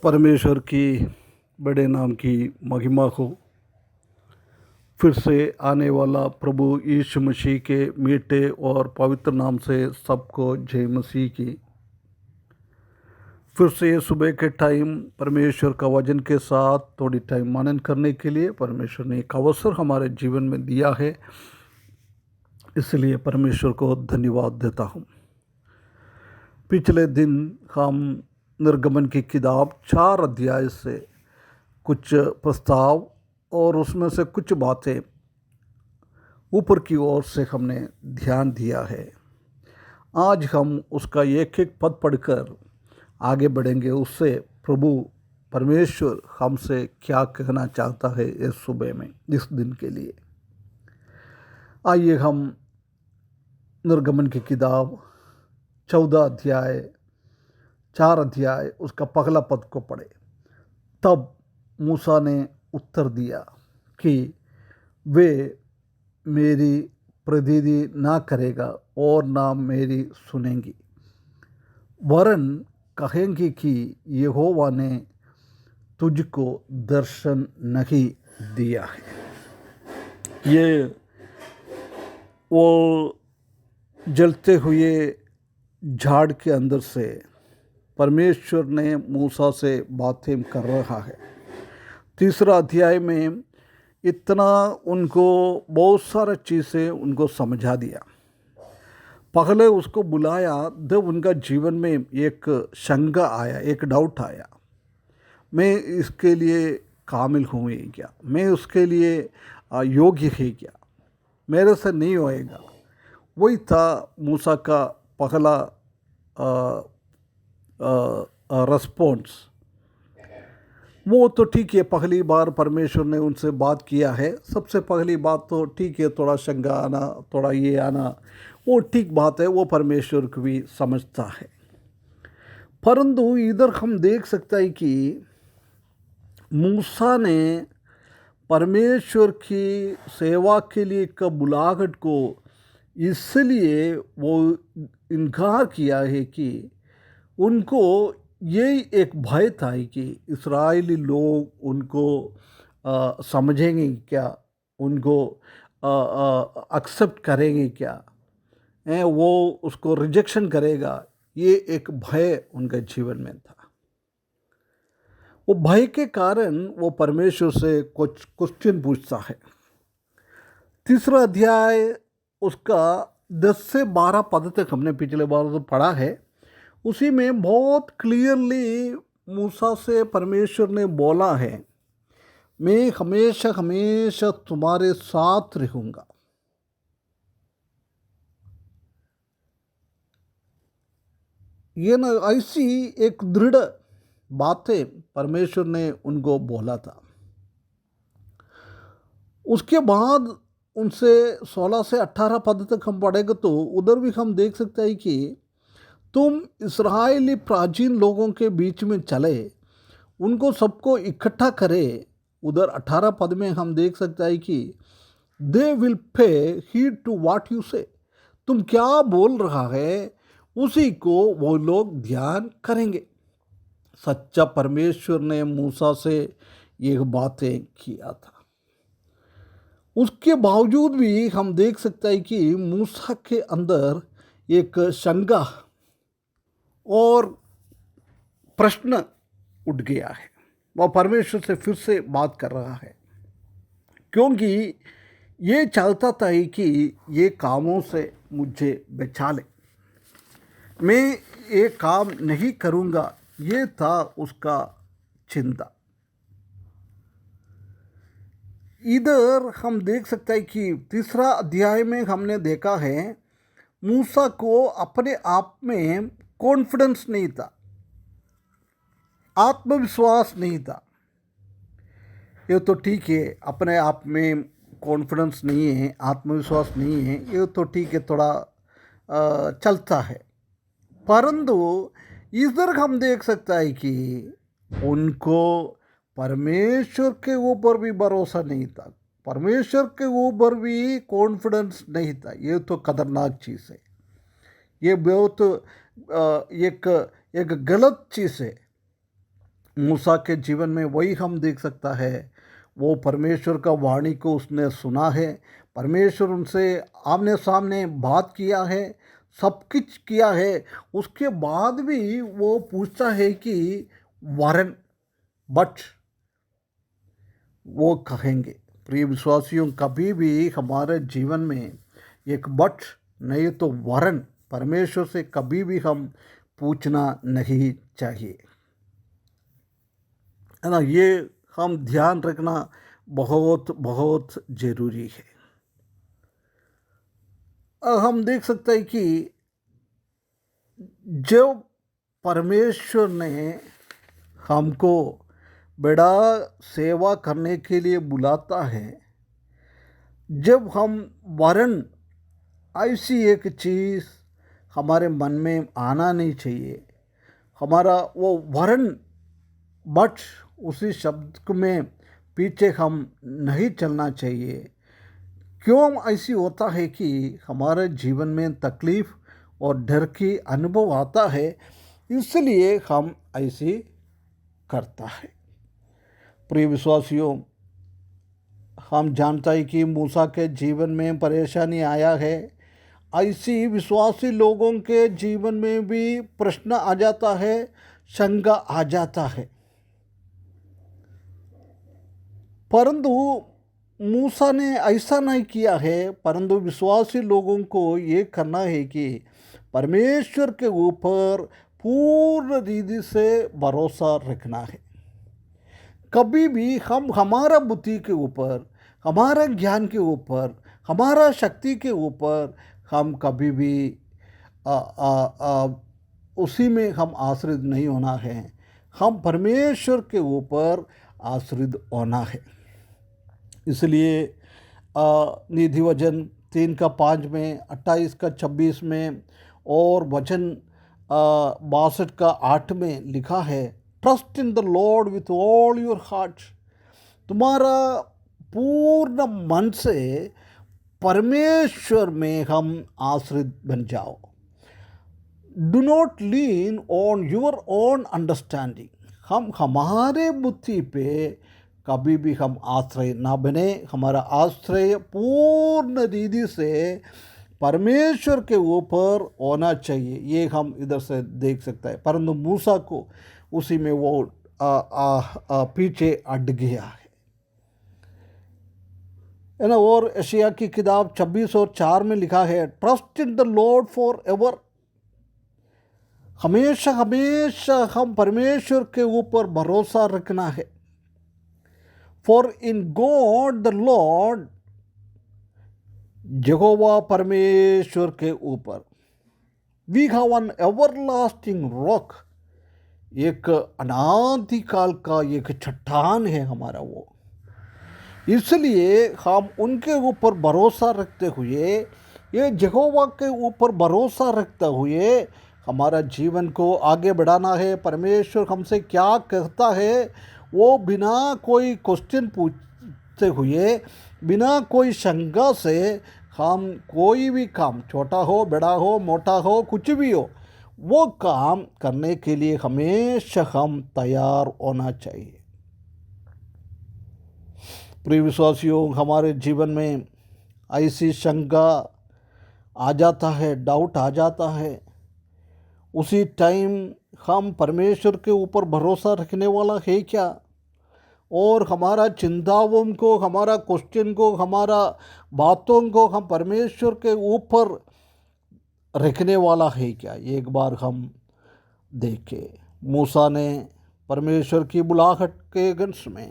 परमेश्वर की बड़े नाम की महिमा हो। फिर से आने वाला प्रभु यीशु मसीह के मीठे और पवित्र नाम से सबको जय मसीह की। फिर से सुबह के टाइम परमेश्वर का वचन के साथ थोड़ी टाइम मनन करने के लिए परमेश्वर ने एक अवसर हमारे जीवन में दिया है, इसलिए परमेश्वर को धन्यवाद देता हूँ। पिछले दिन हम निर्गमन की किताब 4 अध्याय से कुछ प्रस्ताव और उसमें से कुछ बातें ऊपर की ओर से हमने ध्यान दिया है। आज हम उसका एक एक पद पढ़कर आगे बढ़ेंगे। उससे प्रभु परमेश्वर हमसे क्या कहना चाहता है इस सुबह में, इस दिन के लिए। आइए हम निर्गमन की किताब 14 अध्याय 4 अध्याय उसका पहला पद को पढ़े। तब मूसा ने उत्तर दिया कि वे मेरी प्रतिनिधि ना करेगा और ना मेरी सुनेंगी, वरन कहेंगे कि यहोवा ने तुझको दर्शन नहीं दिया है। ये वो जलते हुए झाड़ के अंदर से परमेश्वर ने मूसा से बातें कर रहा है। तीसरा अध्याय में इतना उनको बहुत सारा चीज़ें उनको समझा दिया। पहले उसको बुलाया जब उनका जीवन में एक शंका आया, एक डाउट आया, मैं इसके लिए कामिल हूँ क्या, मैं उसके लिए योग्य है क्या, मेरे से नहीं होएगा। वही था मूसा का पहला रिस्पॉन्स। वो तो ठीक है, पहली बार परमेश्वर ने उनसे बात किया है, सबसे पहली बात तो ठीक है, थोड़ा शंका आना, थोड़ा ये आना, वो ठीक बात है, वो परमेश्वर को भी समझता है। परंतु इधर हम देख सकते हैं कि मूसा ने परमेश्वर की सेवा के लिए का बुलाहट को इसलिए वो इनकार किया है कि उनको यही एक भय था कि इस्राएली लोग उनको समझेंगे क्या, उनको एक्सेप्ट करेंगे क्या, वो उसको रिजेक्शन करेगा। ये एक भय उनके जीवन में था। वो भय के कारण वो परमेश्वर से कुछ क्वेश्चन पूछता है। तीसरा अध्याय उसका 10 से 12 पद तक हमने पिछले बार तो पढ़ा है। उसी में बहुत क्लियरली मूसा से परमेश्वर ने बोला है, मैं हमेशा हमेशा तुम्हारे साथ रहूँगा। ये ना ऐसी एक दृढ़ बातें परमेश्वर ने उनको बोला था। उसके बाद उनसे 16 से 18 पद तक हम पढ़ेंगे तो उधर भी हम देख सकते हैं कि तुम इस्राएली प्राचीन लोगों के बीच में चले, उनको सबको इकट्ठा करे। उधर 18 पद में हम देख सकते हैं कि they will pay heed to what you say, तुम क्या बोल रहा है उसी को वो लोग ध्यान करेंगे। सच्चा परमेश्वर ने मूसा से ये बातें किया था। उसके बावजूद भी हम देख सकते हैं कि मूसा के अंदर एक शंका और प्रश्न उठ गया है। वह परमेश्वर से फिर से बात कर रहा है, क्योंकि ये चाहता था कि ये कामों से मुझे बचा ले, मैं ये काम नहीं करूँगा। ये था उसका चिंता। इधर हम देख सकते हैं कि तीसरा अध्याय में हमने देखा है मूसा को अपने आप में कॉन्फिडेंस नहीं था, आत्मविश्वास नहीं था। ये तो ठीक है, अपने आप में कॉन्फिडेंस नहीं है, आत्मविश्वास नहीं है, ये तो ठीक है, थोड़ा चलता है। परंतु इधर हम देख सकते हैं कि उनको परमेश्वर के ऊपर भी भरोसा नहीं था, परमेश्वर के ऊपर भी कॉन्फिडेंस नहीं था। ये तो खतरनाक चीज़ है, ये बहुत एक गलत चीज़ है। मूसा के जीवन में वही हम देख सकता है। वो परमेश्वर का वाणी को उसने सुना है, परमेश्वर उनसे आमने सामने बात किया है, सब कुछ किया है। उसके बाद भी वो पूछता है कि वरन, बट वो कहेंगे। प्रिय विश्वासियों, कभी भी हमारे जीवन में एक बट नहीं तो वरन परमेश्वर से कभी भी हम पूछना नहीं चाहिए, है ना। ये हम ध्यान रखना बहुत बहुत ज़रूरी है। हम देख सकते हैं कि जब परमेश्वर ने हमको बड़ा सेवा करने के लिए बुलाता है, जब हम वरन ऐसी एक चीज़ हमारे मन में आना नहीं चाहिए, हमारा वो वरन बट उसी शब्द में पीछे हम नहीं चलना चाहिए। क्यों ऐसी होता है कि हमारे जीवन में तकलीफ़ और डर की अनुभव आता है, इसलिए हम ऐसी करता है। प्रिय विश्वासियों, हम जानता है कि मूसा के जीवन में परेशानी आया है, ऐसी विश्वासी लोगों के जीवन में भी प्रश्न आ जाता है, शंका आ जाता है। परंतु मूसा ने ऐसा नहीं किया है, परंतु विश्वासी लोगों को ये करना है कि परमेश्वर के ऊपर पूर्ण रीति से भरोसा रखना है। कभी भी हम हमारा बुद्धि के ऊपर, हमारा ज्ञान के ऊपर, हमारा शक्ति के ऊपर हम कभी भी उसी में हम आश्रित नहीं होना है। हम परमेश्वर के ऊपर आश्रित होना है। इसलिए नीति वचन 3:5 में, 28:26 में और वचन 62:8 में लिखा है, trust in the Lord with all your heart. तुम्हारा पूर्ण मन से परमेश्वर में हम आश्रित बन जाओ। Do not lean on your own understanding. हम हमारे बुद्धि पे कभी भी हम आश्रय ना बने। हमारा आश्रय पूर्ण रीति से परमेश्वर के ऊपर होना चाहिए। ये हम इधर से देख सकते हैं। परंतु मूसा को उसी में वो पीछे अट गया है ना। और यशायाह की किताब 26:4 में लिखा है, trust in the lord for ever. हमेशा हमेशा हम परमेश्वर के ऊपर भरोसा रखना है। For in God the lord, Jehovah परमेश्वर के ऊपर, we have an everlasting rock. एक अनादिकाल का एक चट्टान है हमारा वो। इसलिए हम उनके ऊपर भरोसा रखते हुए, ये यहोवा के ऊपर भरोसा रखते हुए हमारा जीवन को आगे बढ़ाना है। परमेश्वर हमसे क्या कहता है वो बिना कोई क्वेश्चन पूछते हुए, बिना कोई शंका से हम कोई भी काम, छोटा हो, बड़ा हो, मोटा हो, कुछ भी हो, वो काम करने के लिए हमेशा हम तैयार होना चाहिए। प्रिय विश्वासियों, हमारे जीवन में ऐसी शंका आ जाता है, डाउट आ जाता है, उसी टाइम हम परमेश्वर के ऊपर भरोसा रखने वाला है क्या, और हमारा चिंताओं को, हमारा क्वेश्चन को, हमारा बातों को हम परमेश्वर के ऊपर रखने वाला है क्या। एक बार हम देखें, मूसा ने परमेश्वर की बुलाहट के अंश में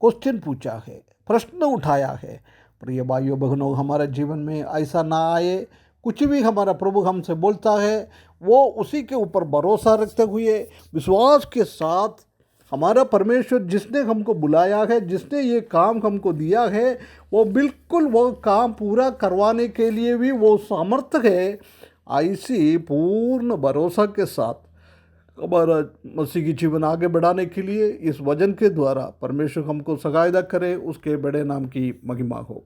क्वेश्चन पूछा है, प्रश्न उठाया है। प्रिय भाइयों बहनों, हमारे जीवन में ऐसा ना आए। कुछ भी हमारा प्रभु हमसे बोलता है वो उसी के ऊपर भरोसा रखते हुए विश्वास के साथ, हमारा परमेश्वर जिसने हमको बुलाया है, जिसने ये काम हमको दिया है, वो बिल्कुल वो काम पूरा करवाने के लिए भी वो सामर्थ्य है। ऐसी पूर्ण भरोसा के साथ हमारा मसीह की जीवन आगे बढ़ाने के लिए इस वचन के द्वारा परमेश्वर हमको सहायता करे। उसके बड़े नाम की महिमा हो।